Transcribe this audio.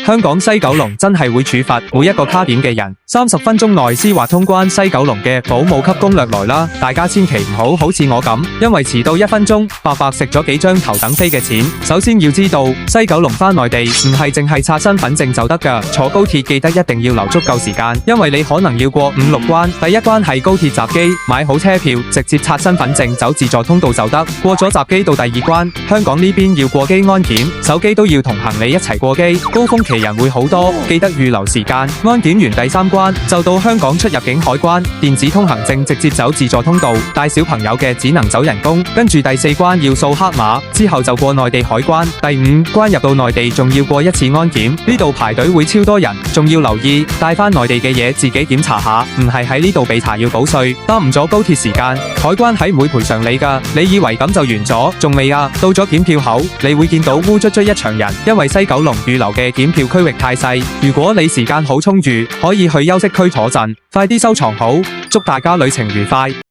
香港西九龍真係會處罰每一個卡點嘅人，30分鐘內絲滑通關西九龍嘅保姆級攻略來啦！大家千祈唔好似我咁，因為遲到1分鐘，白白食咗幾張頭等飛嘅錢。首先要知道，西九龍返內地唔係淨係刷身份證就得㗎，坐高鐵記得一定要留足夠時間，因為你可能要過5、6關。第一關係高鐵閘機，買好車票，直接刷身份證走自助通道就得。過咗閘機到第2關，香港呢邊要過機安檢，手機都要同行李一齊過機，高峰期人會好多，記得預留時間。安檢完第3關就到香港出入境海關，電子通行證直接走自助通道，帶小朋友嘅只能走人工。跟住第4關要掃黑碼，之後就過內地海關。第5關入到內地仲要過1次安檢，呢度排隊會超多人，仲要留意帶返內地嘅嘢自己檢查下，唔係喺呢度被查要補稅，耽誤咗高鐵時間，海關係唔會賠償你㗎。你以為咁就完咗？仲未啊！到咗檢票口，你會見到烏卒卒一場人，因為西九龍預留嘅檢票區域太細。如果你時間好充裕，可以去休息區坐陣，快啲收藏好。祝大家旅程愉快！